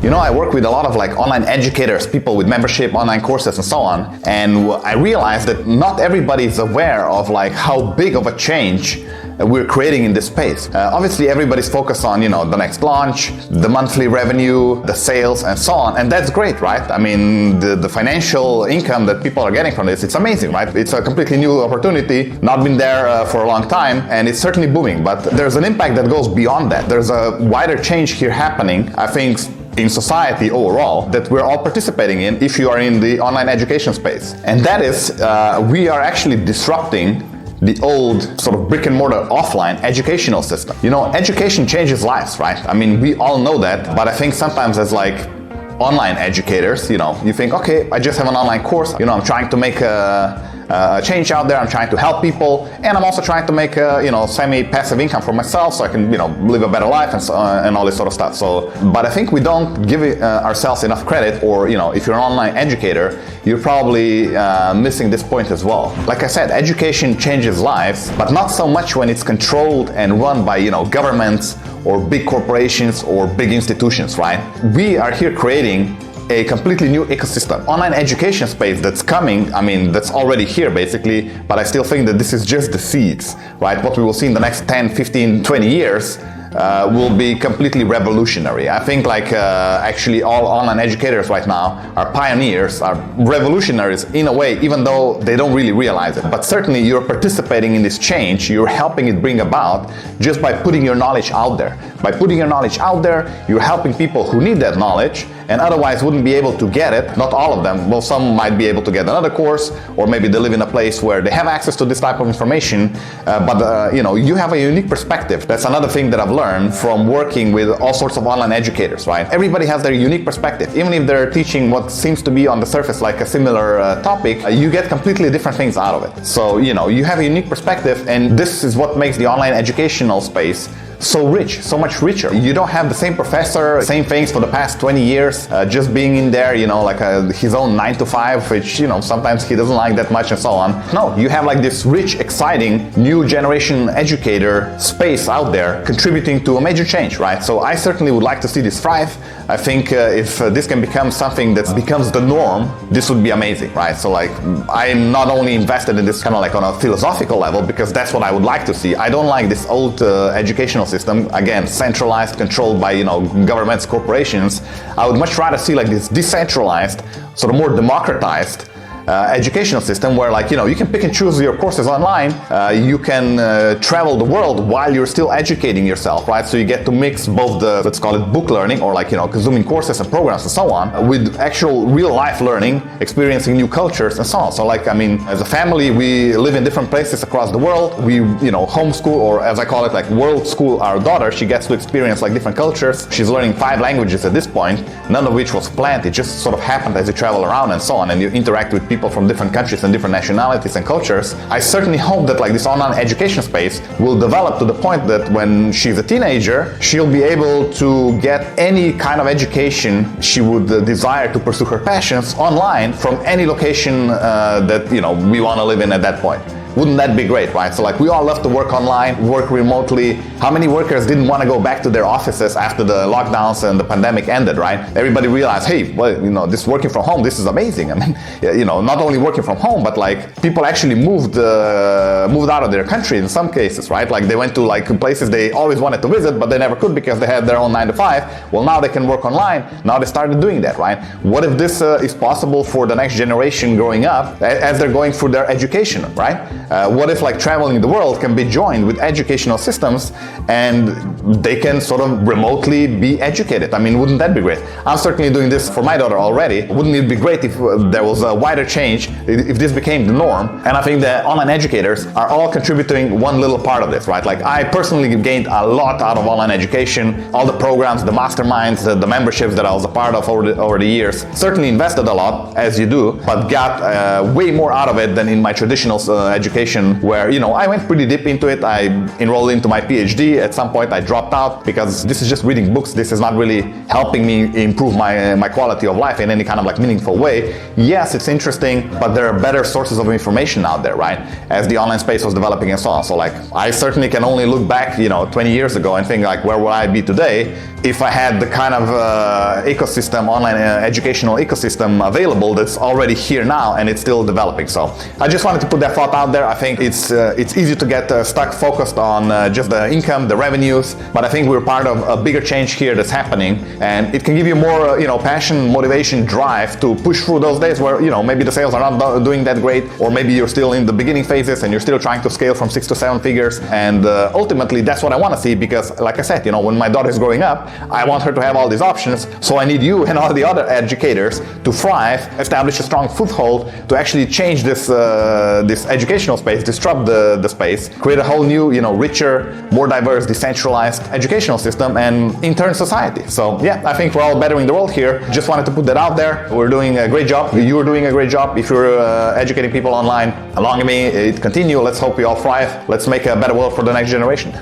You know, I work with a lot of like online educators, people with membership, online courses and so on. And I realized that not everybody is aware of like how big of a change we're creating in this space. Obviously everybody's focused on, the next launch, the monthly revenue, the sales and so on. And that's great, right? I mean, the financial income that people are getting from this, it's amazing, right? It's a completely new opportunity, not been there for a long time, and it's certainly booming. But there's an impact that goes beyond that. There's a wider change here happening, I think, in society overall, that we're all participating in if you are in the online education space. And that is, we are actually disrupting the old sort of brick and mortar offline educational system. Education changes lives, right? I mean, we all know that, but I think sometimes as like online educators, you think, okay, I just have an online course, I'm trying to make a change out there, I'm trying to help people, and I'm also trying to make a, semi-passive income for myself so I can, live a better life and all this sort of stuff. But I think we don't give ourselves enough credit, or, if you're an online educator, you're probably missing this point as well. Like I said, education changes lives, but not so much when it's controlled and run by, governments or big corporations or big institutions, right? We are here creating a completely new ecosystem. Online education space that's coming, that's already here basically, but I still think that this is just the seeds, right? What we will see in the next 10, 15, 20 years will be completely revolutionary. I think actually all online educators right now are pioneers, are revolutionaries in a way, even though they don't really realize it. But certainly you're participating in this change, you're helping it bring about just by putting your knowledge out there. By putting your knowledge out there, you're helping people who need that knowledge and otherwise wouldn't be able to get it. Not all of them. Well, some might be able to get another course, or maybe they live in a place where they have access to this type of information, but you have a unique perspective. That's another thing that I've learned from working with all sorts of online educators, right? Everybody has their unique perspective. Even if they're teaching what seems to be on the surface like a similar topic, you get completely different things out of it. So, you have a unique perspective, and this is what makes the online educational space so rich, so much richer. You don't have the same professor, same things for the past 20 years, just being in there, his own 9 to 5, which, sometimes he doesn't like that much and so on. No, you have like this rich, exciting, new generation educator space out there contributing to a major change, right? So I certainly would like to see this thrive. I think if this can become something that becomes the norm, this would be amazing, right? So I'm not only invested in this kind of like on a philosophical level, because that's what I would like to see. I don't like this old educational system, again, centralized, controlled by, governments, corporations. I would much rather see like this decentralized, sort of more democratized educational system where you can pick and choose your courses online. You can travel the world while you're still educating yourself, right? So you get to mix both the, let's call it book learning, or consuming courses and programs and so on, with actual real life learning, experiencing new cultures and so on. So as a family, we live in different places across the world. We, homeschool, or as I call it, world school our daughter. She gets to experience different cultures. She's learning 5 languages at this point, none of which was planned. It just sort of happened as you travel around and so on, and you interact with people from different countries and different nationalities and cultures. I certainly hope that this online education space will develop to the point that when she's a teenager, she'll be able to get any kind of education she would desire to pursue her passions online from any location that we want to live in at that point. Wouldn't that be great, right? So we all love to work online, work remotely. How many workers didn't want to go back to their offices after the lockdowns and the pandemic ended, right? Everybody realized, hey, well, this working from home, this is amazing. Not only working from home, but people actually moved out of their country in some cases, right? They went to places they always wanted to visit, but they never could because they had their own 9 to 5. Well, now they can work online. Now they started doing that, right? What if this is possible for the next generation growing up as they're going through their education, right? What if traveling the world can be joined with educational systems and they can sort of remotely be educated? Wouldn't that be great? I'm certainly doing this for my daughter already. Wouldn't it be great if there was a wider change, if this became the norm? And I think that online educators are all contributing one little part of this, right? I personally gained a lot out of online education, all the programs, the masterminds, the memberships that I was a part of over the years. Certainly invested a lot, as you do, but got way more out of it than in my traditional education, where I went pretty deep into it. I enrolled into my PhD. At some point I dropped out because this is just reading books. This is not really helping me improve my quality of life in any kind of meaningful way. Yes, it's interesting, but there are better sources of information out there, right? As the online space was developing and so on. So I certainly can only look back 20 years ago and think where would I be today if I had the kind of ecosystem, online educational ecosystem available that's already here now and it's still developing. So I just wanted to put that thought out there. I think it's easy to get stuck focused on just the income, the revenues, but I think we're part of a bigger change here that's happening, and it can give you more passion, motivation, drive to push through those days where maybe the sales are not doing that great, or maybe you're still in the beginning phases and you're still trying to scale from 6 to 7 figures. And ultimately that's what I want to see, because like I said, when my daughter is growing up, I want her to have all these options. So I need you and all the other educators to thrive, establish a strong foothold to actually change this educational space, disrupt the space, create a whole new, richer, more diverse, decentralized educational system, and in turn society. So yeah, I think we're all bettering the world here. Just wanted to put that out there. We're doing a great job. You're doing a great job. If you're educating people online along with me, continue. Let's hope we all thrive. Let's make a better world for the next generation.